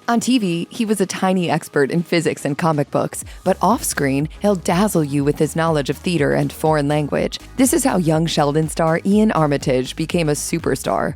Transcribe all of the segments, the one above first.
On TV, he was a tiny expert in physics and comic books, but off-screen, he'll dazzle you with his knowledge of theater and foreign language. This is how young Sheldon star Iain Armitage became a superstar.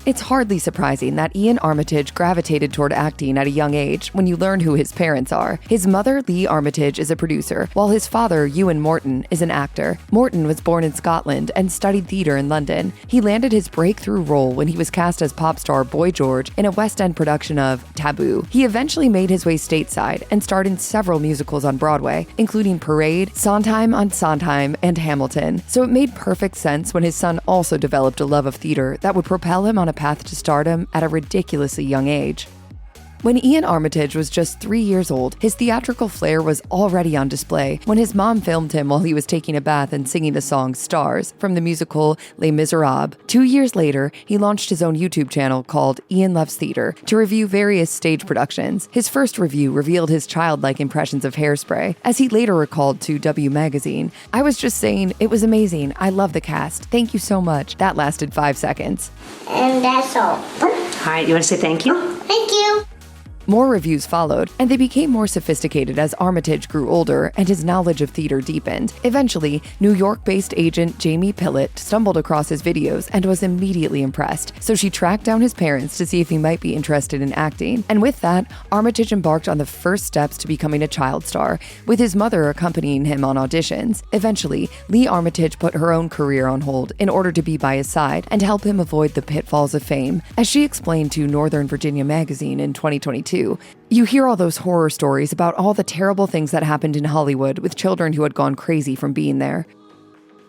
It's hardly surprising that Iain Armitage gravitated toward acting at a young age when you learn who his parents are. His mother, Lee Armitage, is a producer, while his father, Ewan Morton, is an actor. Morton was born in Scotland and studied theater in London. He landed his breakthrough role when he was cast as pop star Boy George in a West End production of Taboo. He eventually made his way stateside and starred in several musicals on Broadway, including Parade, Sondheim on Sondheim, and Hamilton. So it made perfect sense when his son also developed a love of theater that would propel him on a path to stardom at a ridiculously young age. When Iain Armitage was just 3 years old, his theatrical flair was already on display when his mom filmed him while he was taking a bath and singing the song Stars from the musical Les Miserables. 2 years later, he launched his own YouTube channel called Iain Loves Theater to review various stage productions. His first review revealed his childlike impressions of Hairspray. As he later recalled to W Magazine, "I was just saying, it was amazing. I love the cast. Thank you so much." That lasted 5 seconds. And that's all. All right, you want to say thank you? Thank you. More reviews followed, and they became more sophisticated as Armitage grew older and his knowledge of theater deepened. Eventually, New York-based agent Jamie Pillett stumbled across his videos and was immediately impressed, so she tracked down his parents to see if he might be interested in acting. And with that, Armitage embarked on the first steps to becoming a child star, with his mother accompanying him on auditions. Eventually, Lee Armitage put her own career on hold in order to be by his side and help him avoid the pitfalls of fame. As she explained to Northern Virginia Magazine in 2022, "You hear all those horror stories about all the terrible things that happened in Hollywood with children who had gone crazy from being there."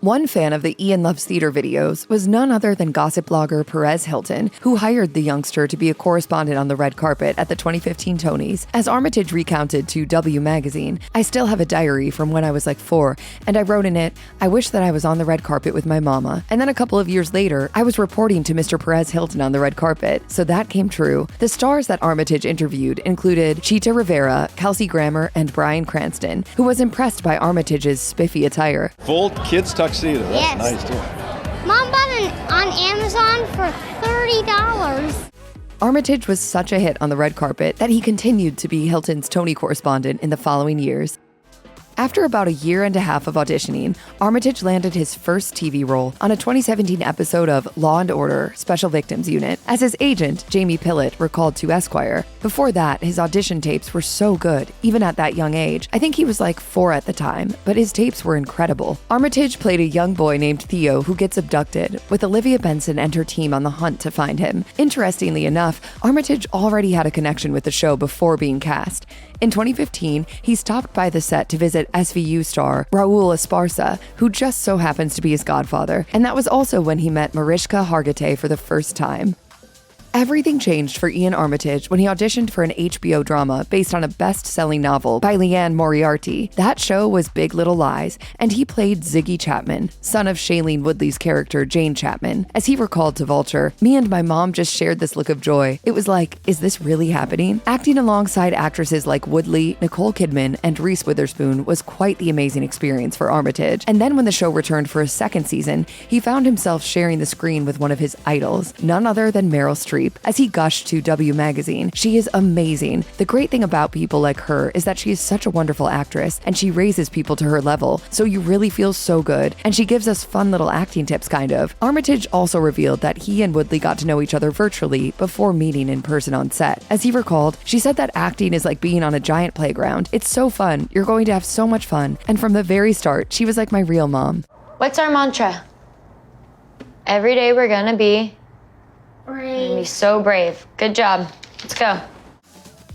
One fan of the Iain Loves Theater videos was none other than gossip blogger Perez Hilton, who hired the youngster to be a correspondent on the red carpet at the 2015 Tonys. As Armitage recounted to W Magazine, "I still have a diary from when I was like 4, and I wrote in it, 'I wish that I was on the red carpet with my mama.' And then a couple of years later, I was reporting to Mr. Perez Hilton on the red carpet, so that came true." The stars that Armitage interviewed included Chita Rivera, Kelsey Grammer, and Bryan Cranston, who was impressed by Armitage's spiffy attire. Full kids tuxedo. That's Yes. nice too. Mom bought it on Amazon for $30. Armitage was such a hit on the red carpet that he continued to be Hilton's Tony correspondent in the following years. After about a year and a half of auditioning, Armitage landed his first TV role on a 2017 episode of Law & Order: Special Victims Unit. As his agent, Jamie Pillett, recalled to Esquire, before that, his audition tapes were so good, even at that young age. I think he was like 4 at the time, but his tapes were incredible. Armitage played a young boy named Theo who gets abducted, with Olivia Benson and her team on the hunt to find him. Interestingly enough, Armitage already had a connection with the show before being cast. In 2015, he stopped by the set to visit SVU star Raul Esparza, who just so happens to be his godfather, and that was also when he met Mariska Hargitay for the first time. Everything changed for Iain Armitage when he auditioned for an HBO drama based on a best-selling novel by Liane Moriarty. That show was Big Little Lies, and he played Ziggy Chapman, son of Shailene Woodley's character Jane Chapman. As he recalled to Vulture, "Me and my mom just shared this look of joy. It was like, is this really happening?" Acting alongside actresses like Woodley, Nicole Kidman, and Reese Witherspoon was quite the amazing experience for Armitage. And then when the show returned for a second season, he found himself sharing the screen with one of his idols, none other than Meryl Streep. As he gushed to W Magazine, "She is amazing. The great thing about people like her is that she is such a wonderful actress, and she raises people to her level, so you really feel so good, and she gives us fun little acting tips, kind of." Armitage also revealed that he and Woodley got to know each other virtually before meeting in person on set. As he recalled, "She said that acting is like being on a giant playground. It's so fun. You're going to have so much fun. And from the very start, she was like my real mom." What's our mantra? Every day we're gonna be Brave. so brave. Good job. Let's go.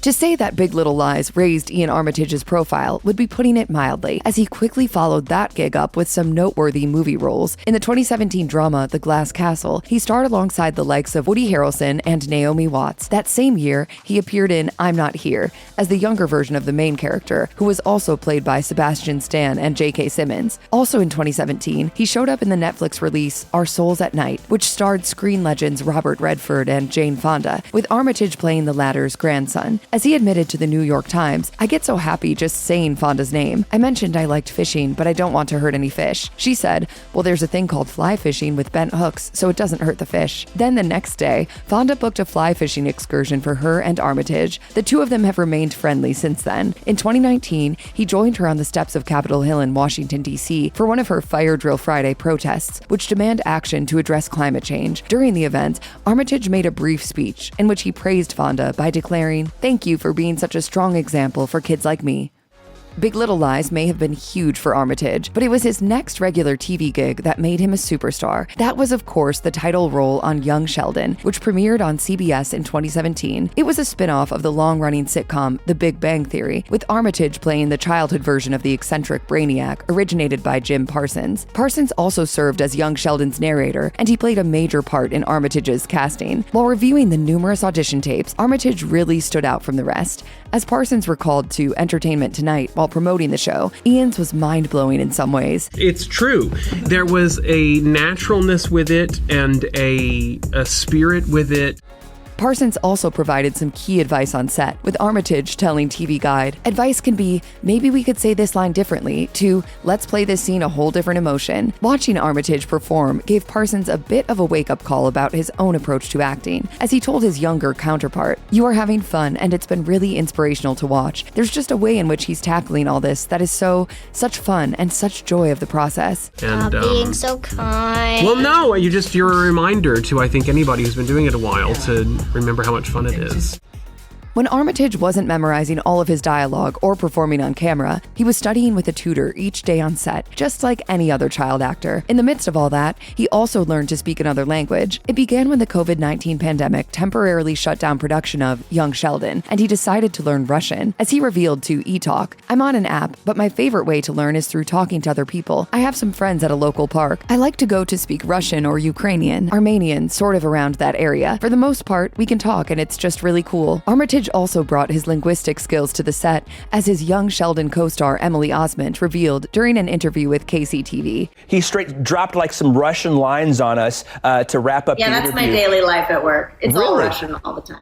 To say that Big Little Lies raised Iain Armitage's profile would be putting it mildly, as he quickly followed that gig up with some noteworthy movie roles. In the 2017 drama The Glass Castle, he starred alongside the likes of Woody Harrelson and Naomi Watts. That same year, he appeared in I'm Not Here as the younger version of the main character, who was also played by Sebastian Stan and J.K. Simmons. Also in 2017, he showed up in the Netflix release Our Souls at Night, which starred screen legends Robert Redford and Jane Fonda, with Armitage playing the latter's grandson. As he admitted to the New York Times, "I get so happy just saying Fonda's name. I mentioned I liked fishing, but I don't want to hurt any fish." She said, "Well, there's a thing called fly fishing with bent hooks, so it doesn't hurt the fish." Then the next day, Fonda booked a fly fishing excursion for her and Armitage. The two of them have remained friendly since then. In 2019, he joined her on the steps of Capitol Hill in Washington, D.C. for one of her Fire Drill Friday protests, which demand action to address climate change. During the event, Armitage made a brief speech in which he praised Fonda by declaring, "Thank you for being such a strong example for kids like me." Big Little Lies may have been huge for Armitage, but it was his next regular TV gig that made him a superstar. That was, of course, the title role on Young Sheldon, which premiered on CBS in 2017. It was a spin-off of the long-running sitcom The Big Bang Theory, with Armitage playing the childhood version of the eccentric brainiac, originated by Jim Parsons. Parsons also served as Young Sheldon's narrator, and he played a major part in Armitage's casting. While reviewing the numerous audition tapes, Armitage really stood out from the rest. As Parsons recalled to Entertainment Tonight while promoting the show, Iain's was mind-blowing in some ways. It's true. There was a naturalness with it and a spirit with it. Parsons also provided some key advice on set, with Armitage telling TV Guide, "Advice can be, maybe we could say this line differently," to "let's play this scene a whole different emotion." Watching Armitage perform gave Parsons a bit of a wake-up call about his own approach to acting, as he told his younger counterpart, "You are having fun, and it's been really inspirational to watch. There's just a way in which he's tackling all this that is such fun and such joy of the process." Stop being so kind. Well, no, you're a reminder to, I think, anybody who's been doing it a while to remember how much fun it is. When Armitage wasn't memorizing all of his dialogue or performing on camera, he was studying with a tutor each day on set, just like any other child actor. In the midst of all that, he also learned to speak another language. It began when the COVID-19 pandemic temporarily shut down production of Young Sheldon, and he decided to learn Russian. As he revealed to eTalk, "I'm on an app, but my favorite way to learn is through talking to other people. I have some friends at a local park. I like to go to speak Russian or Ukrainian, Armenian, sort of around that area. For the most part, we can talk and it's just really cool." Armitage also brought his linguistic skills to the set, as his Young Sheldon co-star Emily Osment revealed during an interview with KCTV. He straight dropped like some Russian lines on us to wrap up the interview. Yeah, that's my daily life at work. It's all Russian all the time.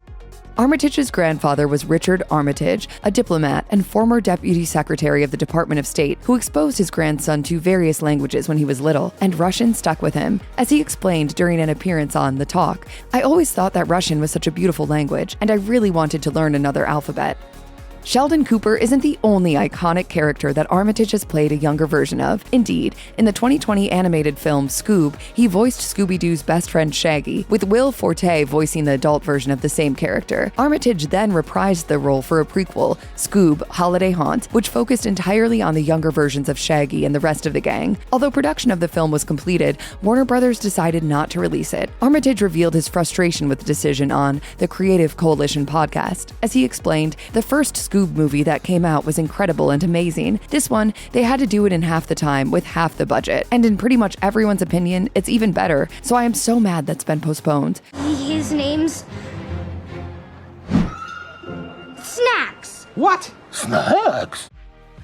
Armitage's grandfather was Richard Armitage, a diplomat and former Deputy Secretary of the Department of State, who exposed his grandson to various languages when he was little, and Russian stuck with him. As he explained during an appearance on The Talk, "I always thought that Russian was such a beautiful language, and I really wanted to learn another alphabet." Sheldon Cooper isn't the only iconic character that Armitage has played a younger version of. Indeed, in the 2020 animated film Scoob, he voiced Scooby-Doo's best friend Shaggy, with Will Forte voicing the adult version of the same character. Armitage then reprised the role for a prequel, Scoob: Holiday Haunt, which focused entirely on the younger versions of Shaggy and the rest of the gang. Although production of the film was completed, Warner Brothers decided not to release it. Armitage revealed his frustration with the decision on the Creative Coalition podcast. As he explained, "The first Scoob movie that came out was incredible and amazing. This one, they had to do it in half the time with half the budget. And in pretty much everyone's opinion, it's even better. So I am so mad that's been postponed." His name's Snacks. What? Snacks?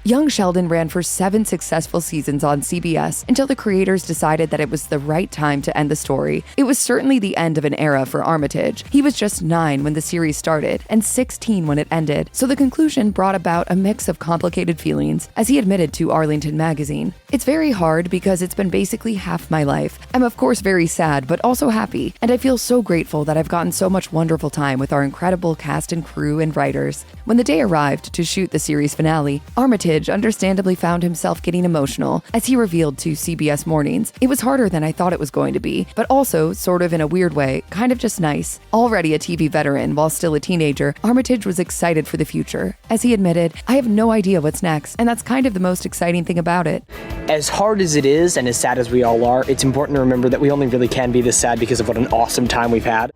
Young Sheldon ran for 7 successful seasons on CBS until the creators decided that it was the right time to end the story. It was certainly the end of an era for Armitage. He was just 9 when the series started and 16 when it ended, so the conclusion brought about a mix of complicated feelings, as he admitted to Arlington Magazine. "It's very hard because it's been basically half my life. I'm of course very sad, but also happy, and I feel so grateful that I've gotten so much wonderful time with our incredible cast and crew and writers." When the day arrived to shoot the series finale, Armitage understandably found himself getting emotional, as he revealed to CBS Mornings. "It was harder than I thought it was going to be, but also, sort of in a weird way, kind of just nice." Already a TV veteran while still a teenager, Armitage was excited for the future. As he admitted, "I have no idea what's next, and that's kind of the most exciting thing about it." As hard as it is, and as sad as we all are, it's important to remember that we only really can be this sad because of what an awesome time we've had.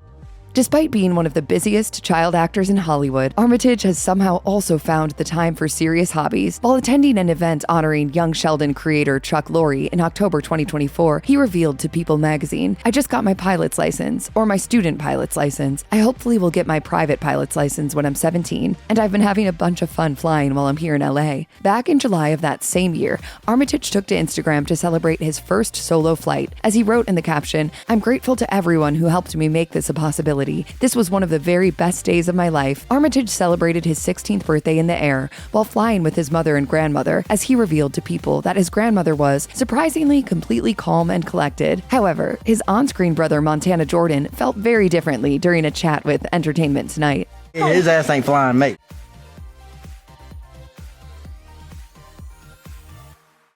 Despite being one of the busiest child actors in Hollywood, Armitage has somehow also found the time for serious hobbies. While attending an event honoring Young Sheldon creator Chuck Lorre in October 2024, he revealed to People magazine, "I just got my pilot's license, or my student pilot's license. I hopefully will get my private pilot's license when I'm 17, and I've been having a bunch of fun flying while I'm here in LA." Back in July of that same year, Armitage took to Instagram to celebrate his first solo flight. As he wrote in the caption, "I'm grateful to everyone who helped me make this a possibility. reality. This was one of the very best days of my life. Armitage celebrated his 16th birthday in the air while flying with his mother and grandmother, as he revealed to people that his grandmother was, surprisingly, completely calm and collected. However, his on-screen brother Montana Jordan felt very differently during a chat with Entertainment Tonight. His ass ain't flying me.